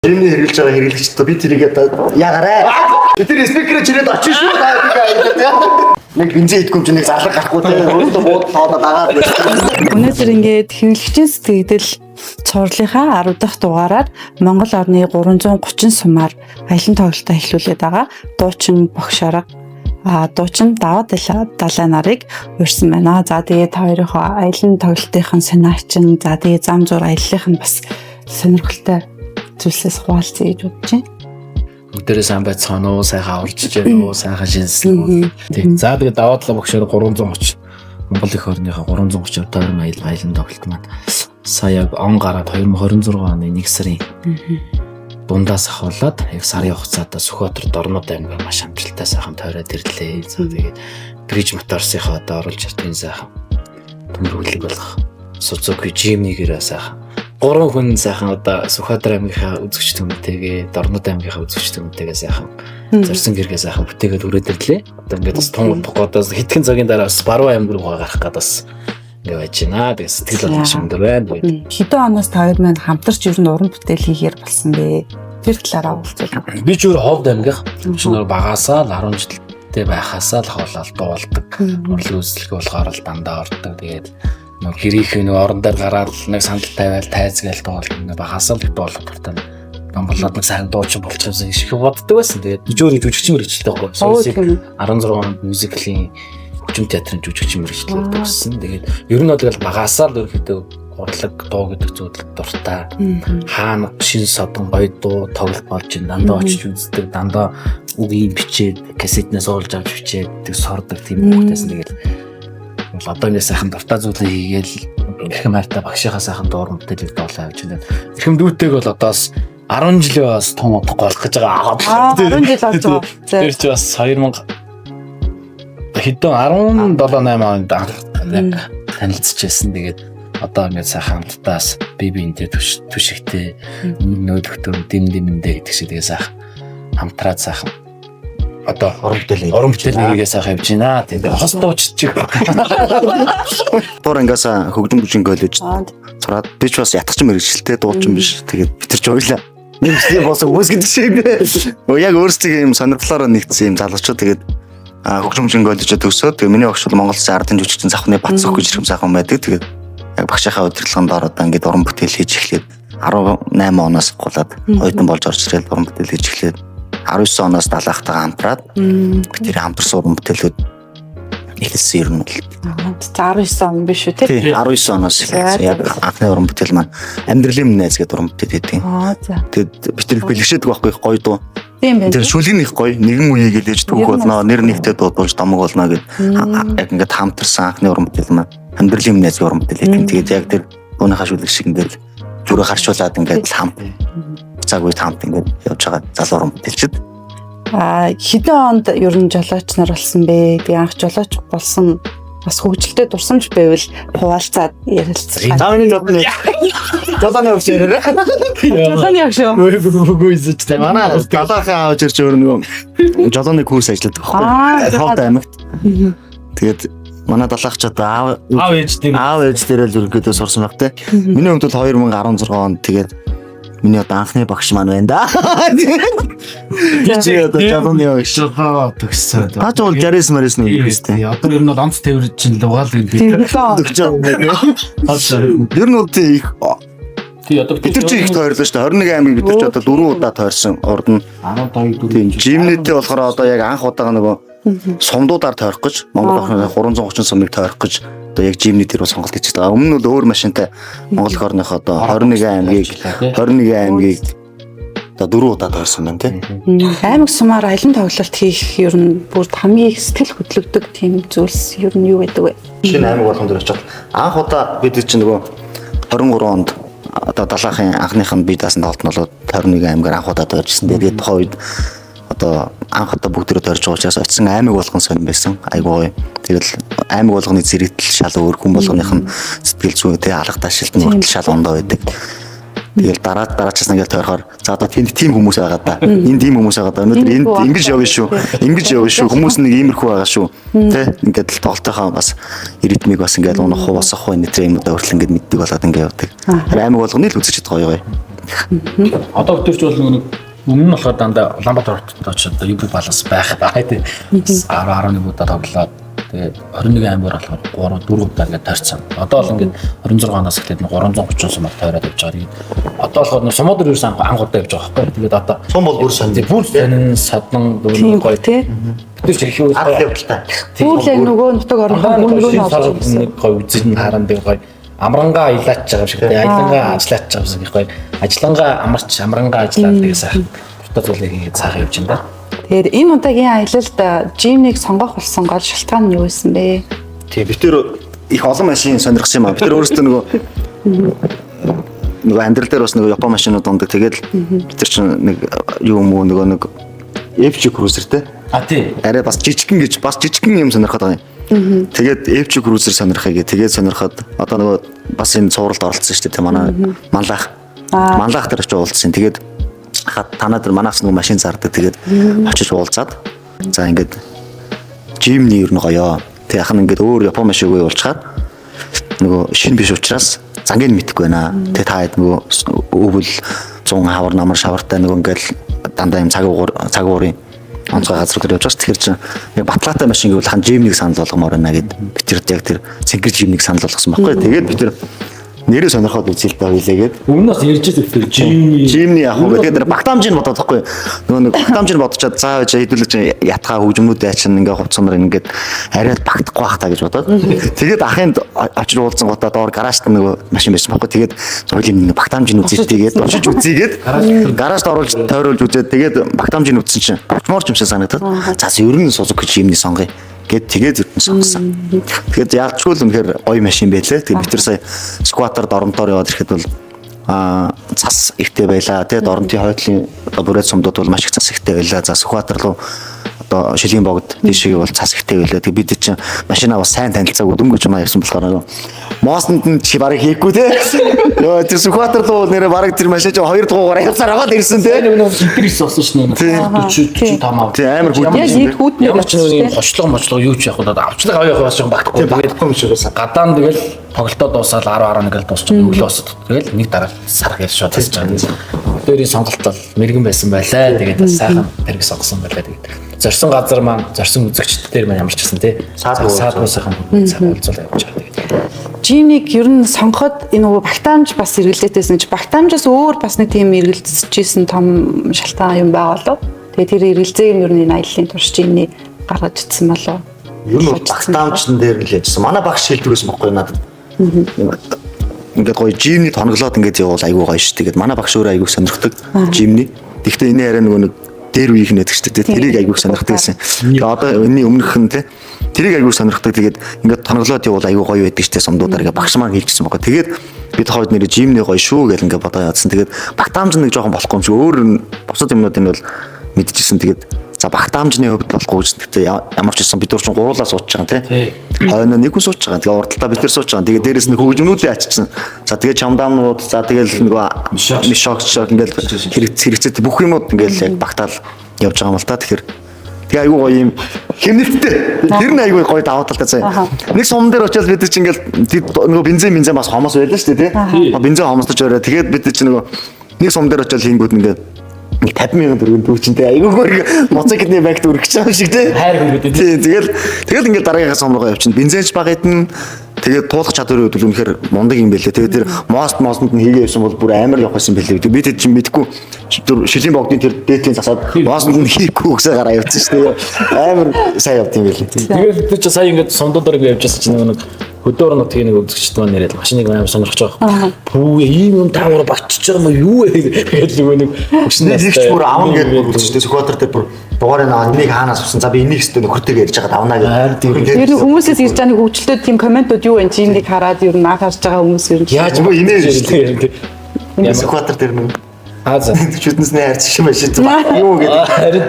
Жимний хэрэглэж байгаа хэрэглэгчтэй би тэрийг яагараа. Тэр спикерээ чирээд очиж шүү даа. Нэг бензин идэхгүй ч нэг зарлаг гарахгүй те. Өөртөө бууд тоодоо дагаад байна. Өнөөдөр ингээд хэрэглэгчийн сэтгэгдэл цуурлынхаа 10 дахь дугаараар Монгол орны 330 сумаар аялын тоглолтоо эхлүүлээд байгаа. Дуучин Богшарга дуучин Даваа Далай нарыг урьсан байна. За тэгээд та хоёрын аялын тоглолтын санаачин за тэгээд зам зур аяллах нь бас сонирхолтой зүйлсээс хуваалцъя гэж бодож байна. Бүгдээрээ сайн байцгаана уу, сайхан урьдчилж байна уу, сайхан шинсэн үү. Тийм. За тэгээд Даваа Далай Богшарга 330 Монгол их орныхоо 330 тойрон аялын тоглолт маань сая яг он гараад 2026 оны 1 сарын дундаас ахуулаад яг сарын хугацаанд Сүхбаатар Дорнод аймгаар маш амжилттай сайхан тойроод ирлээ. За тэгээд Bridge Motors-ийнхоо одоо оруулж чадсан сайхан төмөр хүлэг болох Suzuki Jimny-гэрээ сайхан 3 хүн сайхан одоо Сүхбаатар аймгийнхаа үзэгч түмэнтэйгээ Дорнод аймгийнхаа үзэгч түмэнтэйгээ сайхан зорьсон гэргээ сайхан бүтээгээд өрөөд ирлээ. Одоо ингээд бас тун бодоос хэдхэн цагийн дараа бас баруун аймаг руу гарах гээд бас ингээ байж байна. Тэгээд сэтгэл бодол шимдэр байна. Хэдэн оноос та хоёр маань хамтарч ер нь уран бүтээл хийхээр болсон бэ? Тэр талаараа уулзъя. Би ч өөр Ховд аймгийнх шинээр багасаа л 10 жилдээ байхасаа л хоолол дуулдаг. Урлаг үйлчлэг болохоор л дандаа ордог. Тэгээд нэг гэрийнх нэг орон дээр гараад нэг сандал тавиал тайзгаал дуулдаг. Багасаа л дуулах дуртай. Гамбарлаад нэг сайн дуучин болчихсон шиг боддог байсан. Тэгээд би ч өөр жүжигчин мэрэгчлээ байхгүй. Сүүсийг 16 онд мюзиклийн хүчин театрын жүжигчин мэрэгчлээ төгссөн. Тэгээд ер нь бол багасаа л ерөөхдөө урлаг дуу гэдэг зүйлд дуртай. Хаана шин содон гоё дуу тоглолт болж дандаа очиж үздэг, дандаа үгийн бичээд кассетнээс оолж авч бичээд тэг сордог тийм хүмүүсээс тэгээд одоо ингэ сайхан дуртай зүйлээ хийгээл эрхэм хайртай багшийнхаа сайхан дуур мэдээлэл доолоо явж байна. Эрхэм дүүтэйг бол одоос 10 жилээ бас том удахгүй болох гэж байгаа. 10 жил болж байгаа. Тэр чи бас 2000 хэдэн 17-8 онд анх танилцчихсан. Тэгээд одоо ингээд сайхан хамтдаас бибинтэй түшигтэй нөлөгтөр димдимэндээ гэдэг шиг тэгээ сайхан хамтраад сайхан одоо уран бүтээл хийгээ сайхан явж байна. Тэгээ хос дууччих. Бор ангиасаа хөгдөн бүжин коллеж сураад би ч бас ятгач мэрэгчлээ дуучин биш. Тэгээд бид нар ч ойлаа. Нэгслийн босоо үс гэдэг шиг. Яг өөрсдөө юм сонирхлоороо нэгдсэн юм залуучууд тэгээд хөгжим бүжин коллежид төгсөөд тэгээ миний багш бол Монголын ардын жүжигчин Завхны Бацөх гэж ирхэм сайхан байдаг. Тэгээд яг багшийнхаа удирдлаганд ороод ингээд уран бүтээл хийж эхлээд 18 оноос гулаад оюутан болж орж ирээд уран бүтээл хийж эхлээд 19 оноос далайхтайгаа хамтраад бид тэр хамтарсан уран бүтээлүүд эхэлсэн юм бол 19 он биш үү тий 19 оноос эхэлсэн яг анхны уран бүтээл маань амьдралын найз гэдэг уран бүтээл хийдэг. Тэгээд бид тэр бэлгшээдэг байхгүй гоё дуу. Тэр шүлгийн их гоё нэгэн үе гэдэж түүх болно нэр нэгтэй дуудуулж домог болно гэд яг ингээд хамтарсан анхны уран бүтээл маань амьдралын найз уран бүтээл хийдэг. Тэгээд яг тэр ууныхаа шүлэг шиг ингээд зүрэ харчуулаад ингээд хамт цаг үед хамт ингээд явж байгаа залуу уран бүтээлчд. Хэдэн онд ер нь жолооч нар болсон бэ? Би анх жолооч болсон бас хөгжилтэй дурсамж байвал хуваалцаад ярилцлаа. Тааны жолооны өгч ярээ. Жолооны өгш юу? Үгүй зүж тэ манай галаахаа авч ирж өөр нөгөө жолооны курс ажилладаг байхгүй. Ховд аймагт. Тэгээд манай далаахчад аав ээж дээрээ л ерөнхийдөө сурсан баг те. Миний хувьд бол 2016 онд тэгээд миний одоо анхны багш маань байна да. Чи одоо жолооны багш төгссөн. Та ч бол 60 марис нэг үстэй. Одоо ер нь бол онц тээвэр чинь лугаал гэдэг. Ер нь бол тий их бид нар чи их тойрлоо шүү дээ. 21 аймаг бид нар ч одоо 4 удаа тойрсон. Урд нь 12 жимнэтэй болохоор одоо яг анх удаага нөгөө сумдуудаар тойрох гэж Монгол орны 330 сумыг тойрох гэж одоо яг жимний дээр сонголт хийчихсэн. Өмнө нь бол өөр машинтай Монгол орных одоо 21 аймгийг одоо 4 удаа тойрсон байна тий. Аймаг сумаар аялын тоглолт хийх ер нь бүр хамгийн их сэтгэл хөдлөгдөг тийм зүйлс ер нь юу гэдэг вэ? Шинэ аймаг болгон дээр очиод анх удаа бид чинь нөгөө 23 онд одоо далайхын анхных нь бие даасан тоглолт нь бол 21 аймгаар анх удаа тойрчихсан. Тэгээд тухайн үед одоо анх удаа бүгдээрээ тойрч байгаа учраас очисон аймаг болгон сонирн байсан. Айгуу. Тэгэл аймаг болгоны зэрэгтэл шал өөр хүн болгоных нь сэтгэл зүй тэ алга ташилт нь хүртэл шал ондоо байдаг. Тэгэл дараачаас ингээд тойрохоор за одоо тэнд тийм хүмүүс байгаа да. Энд тийм хүмүүс байгаа да. Өнөөдөр энд ингэж явна шүү. Ингэж явна шүү. Хүмүүс нэг иймэрхүү байгаа шүү. Тэ ингээд л тоглолтынхаа бас ритмик бас ингээд унах уу босох уу энэ юм удаа хүртэл ингээд мэддэг болоод ингээд явдаг. Аймаг болгоны л үзэж чадах гоё. Одоо өдөрч бол нэг өмнө нь болохоор дандаа Улаанбаатар хотод очоод юу баланс байх баа тийм 10-11 удаа тоглоод тэгээд 21 аймгаар болохоор 3-4 удаа ингээд тойрцсон. Одоо бол ингээд 26-наас эхлээд 330 сумаар тойроод явж байгаа. Одоо болохоор сумууд ерөөс ангуудаа явж байгаа байхгүй. Тэгээд одоо Сум бол бүр сонь. бүр сонин садан Тийм гоё тий. бид ч их юу Ард явдалтай. Бүр л нөгөө нутаг орноо нөгөө нь олж гоё үзэн харан дээр гоё амрангаа аялаач байгаа юм шиг тий. Аялангаа ажиллаач байгаа юм шиг гоё. Ажиллангаа амарч амрангаа ажиллаад тэгээ сайхан. Бүтэ зүйлийг ингээд цаахан явж байна да. Тэгэхээр энэ удаагийн аялалд жимнийг сонгох болсон гол шалтгаан нь юу байсан бэ? Тийм бид төр их олон машин сонирхсан юм аа. Бид төр өөрсдөө нөгөө амьдрал дээр бас нөгөө Япон машинууд ундаг. Тэгээд бид төр чинь нэг юу юм уу нэг FJ Cruiser те. А тий. Арай бас жижигхэн юм сонирхоод байгаа юм. Тэгээд FJ Cruiser сонирхъя гэ. Тэгээд сонирхоод одоо нөгөө бас энэ цувралд оролцсон шүү дээ. Манай манлах дээр очиж уулзсан. Тэгээд танаа дээр манаас нөгөө машин зардаг. Тэгээд очиж уулзаад за ингээд жимний ер нь гоёо. Тэг яхан ингээд өөр Япон машин үгүй уулзахаар нөгөө шин биш учраас зангийн мэдхгүй байна. Тэг та хэд нөгөө өвөл 100 хавар намар шавартай нөгөө ингээд дандаа юм цаг уурын онцгой газар дээр явж байгаа. Тэгэхээр чи батлаатай машин гэвэл хан жимнийг санал болгомоор байна гэд бид тэр яг тэр цэнгэр жимнийг санал болгосон байхгүй. Тэгээд бид тэр нэрээ сонирхоод үзэлтэй байлээгээд Өмнөөс ярьж байгаа жимний яг уу тэгээд багтаамжийг бодоод байхгүй нөгөө нэг багтаамжийг бодчихад заавал хэдүүлж ятгаа хөгжмнүүдээ чинь ингээ хувцсанаар ингээд арай багтахгүй байх та гэж бодоод тэгээд ахын очиж уулзсан гутаа доор гаражт нөгөө машин байсан байхгүй тэгээд соёлын нэг багтаамжийг үзэлтэйгээд очиж үзийгээд гаражт оруулж тойруулж үзээд тэгээд багтаамжийг үзсэн чинь очмоор ч юм шиг санагдаад за ер нь Suzuki жимний сонгоё гээд тэгээд зүртэн сонгосон. Тэгээд яалчгүй л үнэхээр гоё машин байлээ. Тэгээд бид тэр сая скватерд оронтоор яваад ирэхэд бол цас ихтэй байлаа. Тэгээд оронтын хойдлын одоо бүрээд сумдууд бол маш их цас ихтэй байлаа. За скватер руу одоо шилийн богд тийшээ бол цас ихтэй байлаа. Тэгээд бид чинь машинаа бас сайн танилцаагүй дөнгөж маа явсан болохоор моосонд нь чи барыг хийхгүй те. Йоо тэр скватер руу нэрээ барыг тэр машин чинь 2 дугаараар явсаар аваад ирсэн те. интерес болсон шнэ 40 45. Тий амар Яг хүүд. нэг Ямар ч нэг юм хочлог юу ч яг удаа авчлаг авах яваас юм багтахгүй. Багтахгүй юм шиг байсан. Гадаан тэгэл тоглолтоо дуусаад 10-11 гэл дуусчих өглөө босод. Тэгэл нэг дараа сар гэж шууд тасч байгаа. Өөрийн сонголт бол мэрэгэн байсан байлаа. Тэгээд сайхан тэрэг сонгосон байлаа. Тэгээд зорьсон газар маань зорьсон үзэгчдээр маань ямар ч гэсэн тий. Саадгүй сайхан сайн уулзуулаа явж байгаа. Жимнийг ер нь сонгоход энэ нөгөө багтаамж бас эргэлдээтэйсэн чи багтаамжаас өөр бас нэг тийм эргэлдчихсэн том шалтгаан юм байгаа болов. Тэгээд тэр эргэлзээг нь ер нь энэ аяллаа турш жимний гаргаж ирсэн болов. Ер нь багтаамжтан дээр л яжсан. Манай багш шилдэгээс бохгүй надад. Ингээд гоё жимний тоноглоод ингээд явуул айгуу гоё шүү. Тэгээд манай багш өөрөө айгуу сонирхдаг жимний. Гэхдээ энэ арай нөгөө нэг дээр үеийнх нь гэдэг чинь тэрийг айгуу сонирхдаг гэсэн. Тэгээд одоо энэний өмнөх нь те тэрийг айгуу сонирхдаг. Тэгээд ингээд тоноглоод явуул айгуу гоё байдаг штэ сумдуудаар ингээд багш маань хэлчихсэн байхгүй. Тэгээд бид хойд нэр жимний гоё шүү гэл ингээд бодоо яадсан. Тэгээд багтаамж нэг жоохон болохгүй юм шиг өөр бусад юмнууд энэ бол мэдчихсэн. Тэгээд за багтаамжны хувьд болохгүй ч гэдэг ямар ч юм бид нар ч гуруулаа сууж байгаа тийм. Хойно нэг хүн сууж байгаа. Тэгээ урдталтаа бид нар сууж байгаа. Тэгээ дээрэс нь хөгжмнүүдээ аччихсан. За тэгээ чамдаамнууд за тэгээ нөгөө мишок ингээл хэрэгцээтэй бүх юмуд ингээл яг багтаал явж байгаа юм л та. Тэгэхээр тэгээ айгүй гоё юм хэмнэлттэй. Тэр нь айгүй гоё даваа талтай заяа. Нэг сум дээр очиад бид чинь ингээл нөгөө бензин бас хомос байлаа шүү дээ тийм. Бензин хомосдож өрөө. Тэгээд бид чинь нөгөө нэг сум дээр очиад хийнгүүд ингээд 50,000 төгрөг дүүчинтэй айгүй хөрг моцикны багт үргэж байгаа юм шиг тий. Хайр хөнгөд тий. Тэгэл ингээд дараагийнхаа сумруугаа явчихна. Бензинч бага хэдэн тэгээд туулах чадварын хувьд үнэхээр мундаг юм байлээ. Тэгээд тэр мооснд нь хийгээ явсан бол бүр амар явах байсан байлээ. Бид хэд чинь мэдгүй шилийн богдын тэр дээдийн засаад мооснд нь хийхгүй гэсээ гараа явчихсан шүү дээ. Амар сайн явд юм байлээ. Тэгээд тэр чинь сая ингээд сумдуудаар ингээд явж байсан чинь нэг хөдөөр нэг тийм нэг үзэгчд маань нэрээд машиныг амар сонирхож байгаа. Пүү ийм юм таавар багчиж байгаа юм юу вэ гэж нөгөө нэг хүчнээс бүр авна гэдэг үзэгчдээ скватер дээр бүр дугаарыг аваад энийг хаанаас авсан. За би энийг өстө нөхөртэйгээ ярьж байгаа авнаа гэдэг. Тэр хүмүүсээс ирж байгаа нэг хөгжлөлтөд тийм комментууд юу вэ? Жимнийг хараад ер нь харж байгаа хүмүүс ер нь яаж бо инээ шүү. Энэ скватер дээр нэг за чүтнэс нэ харж шиг машин юу гэдэг. Харин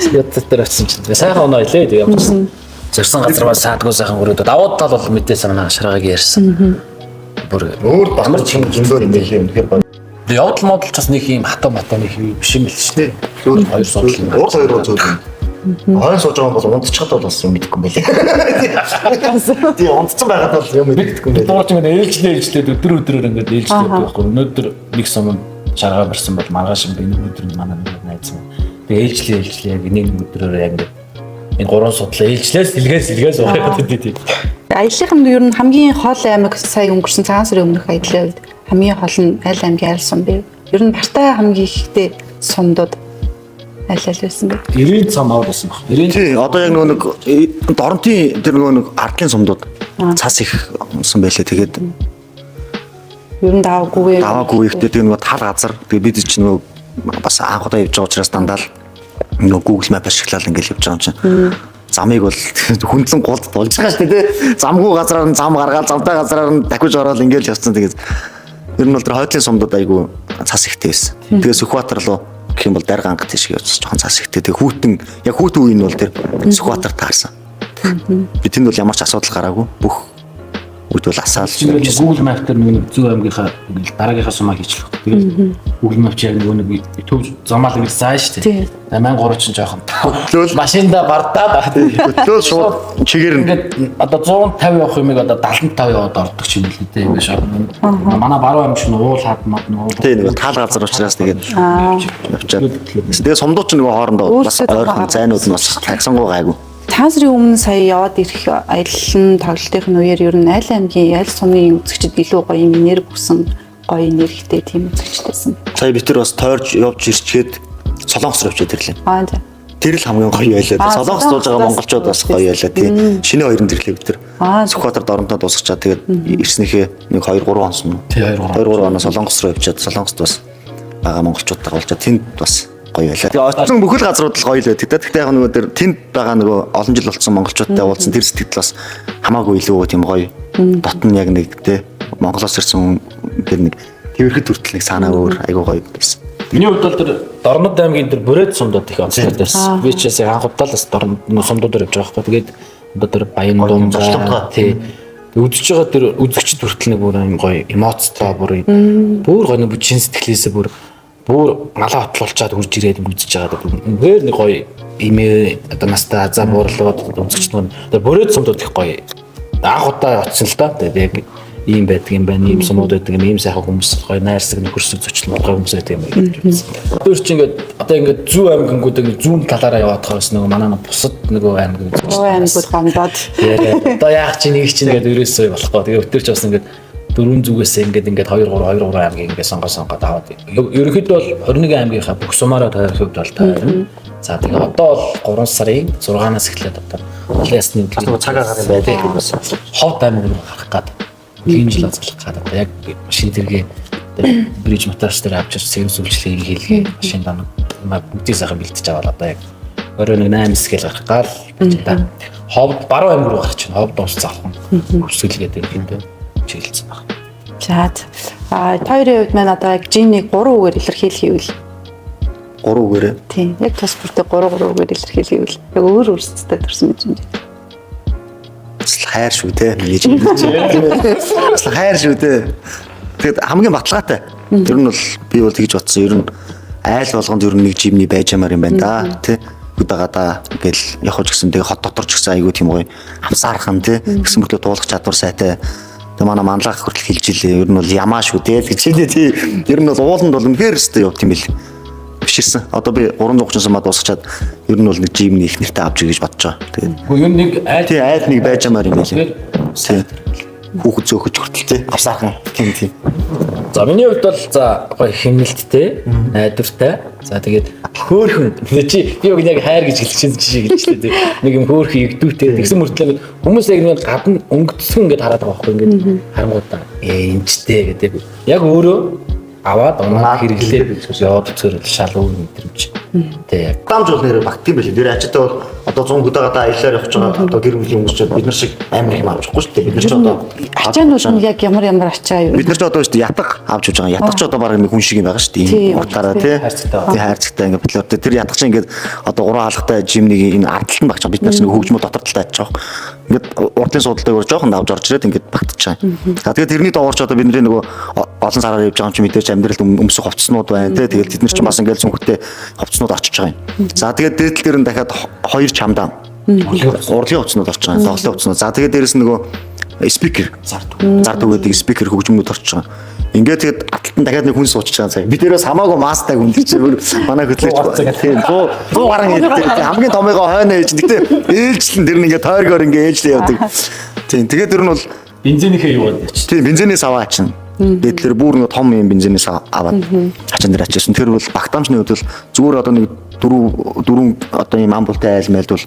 скватер дээр очсон чинь сайхан оноо илээ тэг явчихсан. Зорсон газар ба саадгүй сайхан өрөөд давууд тал бол мэдээс манай шаргааг ярьсан. Бүр өөр бамар чинь зөндөө юм байлээ үнэхээр. Тэгээ явдал модал бас нэг юм хатаа матаа нэг биш юм л шүү дээ. Хоёр судал юм. Хоёр зөөлөн. Хойно сууж байгаа бол унтчихад бол бас юм мэдэхгүй юм байлээ. Тэгээ унтцсан байгаад бол юм мэдэхгүй юм байлээ. Дууч ингээд ээлжлээ өдөр ингээд ээлжлээ байхгүй. Өнөөдөр нэг сум шаргаа барьсан бол маргааш би өнөөдөр манай найз маань би ээлжлээ яг нэг өдрөөр яг ингээд энэ гурван судлаа ээлжлээс сэлгээс уугаад идэв. Аяллахын ер нь хамгийн хол аймаг сая өнгөрсөн цагаан сарын өмнөх аяллаа үед хамгийн хол нь аль аймгийн аль сум бэ? Ер нь Бартай хамгийн ихтэй сумдууд аль байсан бэ? 90 цам аваад байсан баг. 90. Тий, одоо яг нөгөө Доронтын тэр нөгөө ардлын сумдууд цас их сум байлээ. Тэгээд ер нь даваагүй ихтэй тэр нөгөө тал газар. Тэгээд бид чинь нөгөө бас анх удаа явж байгаа учраас дандаа л нөгөө Google Map ашиглаад ингээл явж байгаа юм чинь. Замыг бол хүндлэн голд болж байгаа шүү дээ. Замгүй газраар нь зам гаргаад замтай газраар нь дахиж ороод ингээл явцсан. Тэгээд ер нь бол тэр хойдлын сумдууд айгүй цас ихтэй байсан. Тэгээд Сүхбаатар руу гэх юм бол Дайр ганга тийш явж жоохон цас ихтэй. Тэгээд хүүтэн үеийн бол тэр Сүхбаатар таарсан. Би тэнд бол ямар ч асуудал гараагүй. Бүх үед бол асаал. Google Map дээр нэг Зөв аймгийнхаа дараагийнхаа сумаа хийчихлээ. Тэгээд Google Map яг нэг төв замаал ингэж зааж штэ. 83 ч жоохон машинда бардаад төлөө шууд чигээр нь ингээд одоо 150 явах юмыг одоо 75 яваад ордог ч юм л дээ ингэ шууд. Манай баруун аймаг шиг уул хаад мод нуу. Тийм нэг таал газар учраас тэгээд явчаад. Тэгээд сумдууд ч нэг хоорондоо бас ойрхон зайнууд нь бас тагсангуй гайгүй. Таасрын өмнө сая яваад ирэх аяллын тоглолтын үеэр ер нь аль аймгийн аль сумын үзэгчд илүү гоё юм нэр бүсэн гоё нэрхтэй тийм үзэгчтэйсэн. Сая бид тэр бас тойрж явж ирчгээд Солонгос руу явж ирлээ. Тэр л хамгийн гоё байлаа. Солонгост сууж байгаа монголчууд бас гоё байлаа. Тэгээ шинэ хоёрын тэрлээ бид тэр. Сүхбаатар Доронтоо дуусгачаад тэгээд ирснийхээ нэг 2-3 хонос юм. 2-3 хонос Солонгос руу явчаад Солонгост бас байгаа монголчуудтай болчоод тэнд бас гоё байлаа. Тэгээ очсон бүхэл газрууд л гоё л байдаг. Гэхдээ яг нөгөө тэр тэнд байгаа нөгөө олон жил болсон монголчуудтай уулзсан тэр сэтгэл бас хамаагүй илүү тийм гоё. Дот нь яг нэг те Монголоос ирсэн тэр нэг тэрхэд хүртэл нэг санаа өөр айгүй гоё байсан. Миний хувьд бол тэр Дорнод аймгийн тэр Бүрээд сумдууд их онцлог байсан. Би ч яг анх удаа л бас Дорнод сумдуудаар явж байгаа байхгүй. Тэгээд одоо тэр Баян Дум тий үзэж байгаа тэр үзэгчд хүртэл нэг бүр юм гоё эмоцтой бүр гоё нэг чин сэтгэлээсээ бүр малаа хотлуулчаад үрж ирээд үзэж байгаа. Үнээр нэг гоё имээ одоо настай азаа буурлууд үзэгчд нь тэр Бүрээд сумдууд их гоё. Анх удаа очсон л да. Тэгээд яг ийм байдаг юм байна. Ийм сумууд байдаг юм. Ийм сайхан хүмүүс гоё найрсаг нөхөрсөг зочлон гоё хүмүүс байдаг юм байна. Тэр чинь ингээд одоо ингээд Зөв аймгингуудыг зүүн талаараа яваад хаас нөгөө манай бусад нөгөө аймаг аймагуд гомдоод. Одоо яах чинь нэг чинь ингээд өрөөсөө болохгүй. Тэгээ өтөр ч бас ингээд дөрвөн зүгээс ингээд 2-3 аймгийг ингээд сонгоод аваад. Ерөнхийдөө бол 21 аймгийнхаа бүх сумаараа тойроход бол тойрно. За тэгээ одоо бол 3 сарын 6-наас эхлээд одоо олон ясны нөгөө цаг агаар юм байдаг бас ховд аймаг руу гарах гэдэг. Тийм жил азалах гэдэг. Яг машин тэргээ бриж мотors дээр авчир сервис үйлчлэгийг хийлгээ. Машин данаа бүгдийг сайхан бэлтэж аваад одоо яг өөрөө нэг 8 скел гарах гал та ховд баруун аймаг руу гарч байна. Ховд дуус залхан хүсэлгээд ирэхэд чиглэлсэн баг. За хоёрын хувьд маань одоо яг жинийг 3 үгээр илэрхийлэхийвэл 3 үгээрээ. Тийм. Яг тус бүртээ 3 үгээр илэрхийлэхийвэл яг өөр өөрсдөө төрсөн юм чинь. Хайр шүү те. Миний чинь. Хайр шүү те. Тэгэд хамгийн баталгаатай. Ер нь бол би бол тэгж бодсон. Ер нь айл болгонд ер нь нэг жимний байж ямар юм байна да. Тэ. Удагаада ингээл явах ч гэсэн тэгээ хот дотор ч гэсэн айгүй тийм гоё авсаархан те. Гэсэн мөртлөө дуулах чадвар сайтай. Тэгээ манай манлах хүртэл хэлж илээ. Ер нь бол ямаа шүү те. Гэж хэлээ тий. Ер нь бол ууланд бол үнэхээр өстэй явт юм бэл. Биширсэн. Одоо би 330 сумаа дуусгачаад ер нь бол нэг жимний их нэртэй авч ий гэж бодож байгаа. Тэгээд ер нь нэг айл нэг байж ямар юм байлээ. Хүүхэд зөөхөж хүртэл тий. Авсаархан тийм. За миний хувьд бол за гоё хэмнэлттэй, найдвартай. За тэгээд хөөхөн. Чи би яг хайр гэж хэлчихсэн жишээ гэлжлээ тий. Нэг юм хөөхөн игдүүтэй. Тэгсэн мөртлөө хүмүүс яг нэг гадна өнгөцсөн гэдээ хараад байгаа байхгүй ингээд харангуудаа энэчтэй гэдэг. Яг өөрөө аваад оноо хэрэглээд яваад үзээр шал өөр мэдрэмж. Тэг яг. Дамж бол нэр багт юм байл. Тэр ажилтаа бол одоо одоо 100 хөдөөгөө аяллаар явж байгаа одоо гэр бүлийн хүмүүс ч бид нар шиг амар их авч явахгүй шүү дээ. Бид нар ч одоо ачаанууд нь яг ямар ачаа юу? бид нар ч одоо шүү дээ ятаг авч явж байгаа. Ятаг ч одоо баг нэг хүн шиг юм байгаа шүү дээ. Уртаараа тий. Хайрцагтай ингээд бид нар тэр ятаг чинь ингээд одоо 3 хаалгатай жимнийг энэ ардталт нь багч бид нар чинь хөгжмөл дотор талтай ачиж байгаа. Ингээд урдлын суудалтай өөр жоохон давж орж ирээд ингээд багтаж байгаа. За тэгээд тэрний доорч одоо бидний нөгөө олон сараар явж байгаа юм чи мэдээж амьдралд өмсөх хувцснууд байна тий. Тэгээд тэд нар ч бас ингээд сүнхтэй хувцснууд очиж байгаа юм. За тэгээд дээдл дээр нь дахиад 2 чамдаа урлагийн хувцснууд орж байгаа. Тоглолтын хувцснууд. За тэгээд дээрэс нь нөгөө спикер зард үгээд спикер хөгжмүүд орж байгаа. Ингээд тэгээд аталтан дахиад нэг хүн суучих байгаа цаа. Би дээрээс хамаагүй мастаг хүндэрч манай хөтлөөч. Тийм 100 гаруй ээлжтэй хамгийн томьёогоо хойно ээж. Гэтэ ээлжлэн тэр нь ингээд тойргоор ингээд ээлжлээ явдаг. Тийм тэгээд тэр нь бол бензинийхээ юу байна ч. Тийм бензинээс аваа ачна. Тэгээд тэр бүр нэг том юм бензинээс аваад ачаан дээр ачсан. Тэр бол багтаамжны хувьд бол зүгээр одоо нэг дөрөв одоо юм амбултай айл мэлд бол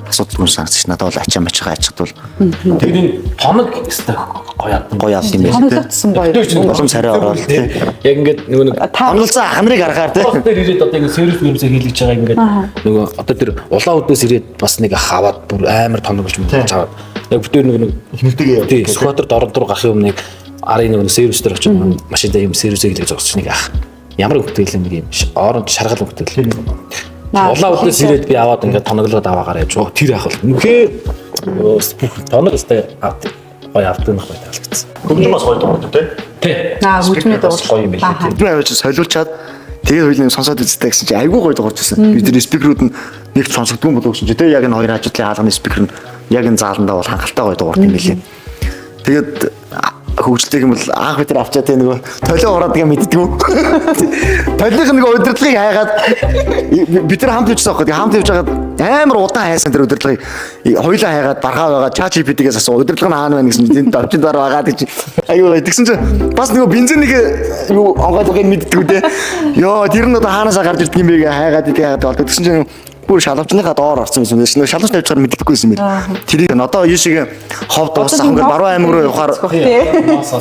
асуудалгүй санагдчих надад бол ачаа мачгаа ачхад бол тэгээд энэ тоног өстэй гоё яд юм байна. Тоноглогдсон гоё. Болом царай ороод тий. Яг ингээд нөгөө тоноглосон ахнарыг харахаар тий. Тэр ирээд одоо ингэ сервис гэрмсээ хийлгэж байгаа ингээд нөгөө одоо тэр улаан үднээс ирээд бас нэг хаваад бүр амар тоноглож мөн чаваад яг бүтээр нэг хэмнэлтэйгээ тий скватер дорн руу гарах юм нэг арын нэг сервис дээр очиж машинтай юм сервисээ хийлгэж зогсож нэг ах ямар хөтөл нэг юм оронд шаргал хөтөл. Улаан үднээс ирээд би аваад ингээд тоноглоод аваагаар яж тэр яах вэ? Үнхээр тоног өстэй гоё авдаг нөх бай таалагдсан. Хөгжим бас гоё дуртай тий. Тий. Хөгжмөд гоё юм билээ тий. Би аваач солиулчаад тэгээд хоёулын сонсоод үздэг гэсэн чинь айгүй гоё дуурч байсан. Бид тэр спикерүүд нь нэг сонсогдгүй болов гэсэн чинь тий яг энэ хоёр хажуудлын хаалганы спикер нь яг энэ зааландаа бол хангалттай гоё дуурт юм билээ. Тэгээд хөгжлөг юм бол анх бид нар авчаад тэгээ нөгөө толио ураад ингээ мэддгүү. Толиох нэг удирдлагыг хайгаад бид нар хамт явчихсан байхгүй. Хамт явж байгаад амар удаан хайсан тэр удирдлагыг хоёулаа хайгаад бархаа байгаа чач GPT-гээс асуу удирдлага нь хаана байна гэсэн чинь давчин дараа байгаа гэж аюу тэгсэн чинь бас нөгөө бензинийг юу онгойлгыг мэддгүү те. Йоо тэр нь одоо хаанаасаа гарч ирдэг юм бэ гээ хайгаад тэгээд болдог. Тэгсэн чинь бүр шалавчныхаа доор орсон юм шиг. Шалавч тавьж байгаа мэддэггүйсэн юм байна. Тэрийг одоо юу шиг ховд дууссан хөнгөр баруун аймаг руу явахаар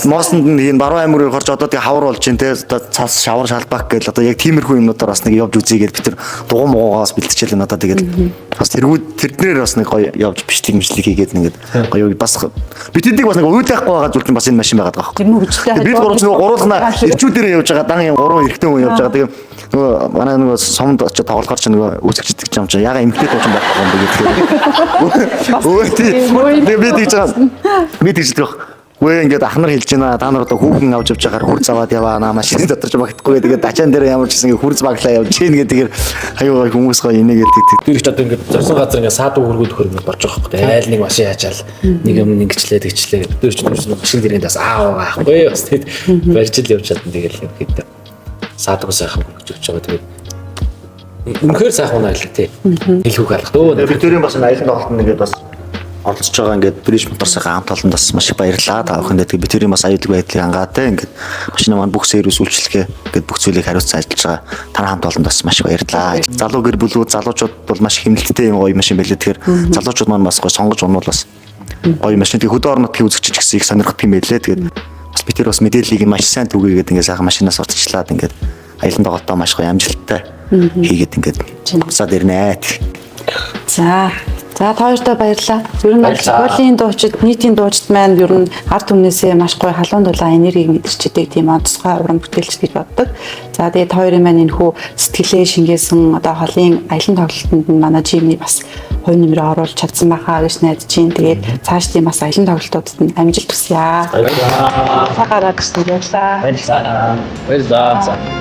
моосонд нь баруун аймаг руу явахаар одоо тэг хавар болж чинь те цаас шавар шалбак гэл одоо яг тиймэрхүү юмнуудаар бас нэг явж үзье гэд бид тэр дугуй муугаас бэлтчихэл энэ одоо тэгээд бас тэргүүд тэрнэр бас нэг гоё явж бичлэг мичлэг хийгээд ингээд гоё бас бид тэдийг бас нэг уйлахгүй байгаа зүйл чинь бас энэ машин байгаад байгаа байхгүй. Бид гурав ч гуруулгана ирчүүдээр явж байгаа дан юм гурван эрэгтэй хүн явж байгаа. Тэгээд нөгөө манай нөгөө сомд очиж тоглохоор ч нөгөө үзэгчдэг юм чи яга эмхтэй дуучин байхгүй юм гэдэг. Өө тий. Би тэгж байгаа. Би тэгж байгаа. Гүй ингээд ахнар хэлж байна. Та нар одоо хүүхэн авч явж байгаад хурц аваад яваа наа машины дотор ч багтахгүй. Тэгээд дачаан дээр ямар ч гэсэн ингээд хурц баглаа явж гин гэдэг. Аюу хүмүүс гоё инегээд тэгдэг. Тэр их одоо ингээд зорсон газар ингээд саад өргөд хөргөд борж байгаа байхгүй. Айл нэг машин яачаал нэг юм ингэчлээ тэгчлээ. Тэр чинь машин дээрээ бас аа байхгүй. Бас тэгэд барьж л явж чадсан тэгэл юм хэд. Саадгүй сайхан хөгжиж байгаа тэгээд үнэхээр сайхан аялал тий. Хэлхүүх алах дөө. Бид тэрийн бас аялал тоглолтод нэгээд бас оролцож байгаа ингээд бриж моторсайгаа хамт олонд бас маш их баярлалаа. Та бүхэнд тэгээд бид тэрийн бас аюулгүй байдлыг хангаад те ингээд машины маань бүх сервис үйлчлэгээ ингээд бүх зүйлийг хариуцсан ажиллаж байгаа. Танай хамт олонд бас маш их баярлалаа. Залуу гэр бүлүүд залуучууд бол маш хэмнэлттэй юм гоё машин байлээ. Тэгэхээр залуучууд маань бас гоё сонгож унвал бас гоё машин. Тэгээд хөдөө орнотын үзэгч гэсэн их сонирхдаг юм байлээ. Тэгээд бас бид тэр бас мэдээллийг маш сайн түгээгээд ингээд сайхан машинаас урдчлаад ингээд аялан тоглолтоо маш гоё амжилттай хийгээд ингээд буцаад ирнэ. За та хоёртоо баярлалаа. Ер нь хоолын дуучид, нийтийн дуучид маань ер нь ард түмнээсээ маш гоё халуун дулаан энергийг мэдэрчдэг тийм онцгой уран бүтээлч гэж боддог. За тэгээд хоёрын маань энэ хүү сэтгэлээ шингээсэн одоо хоолын аялан тоглолтод нь манай жимний бас хувь нэмрээ оруулж чадсан байхаа гэж найдаж байна. Тэгээд цааш тийм бас аялан тоглолтуудад нь амжилт хүсье. Баярлалаа. Цагаараа гэсэн баярлалаа. Баярлалаа.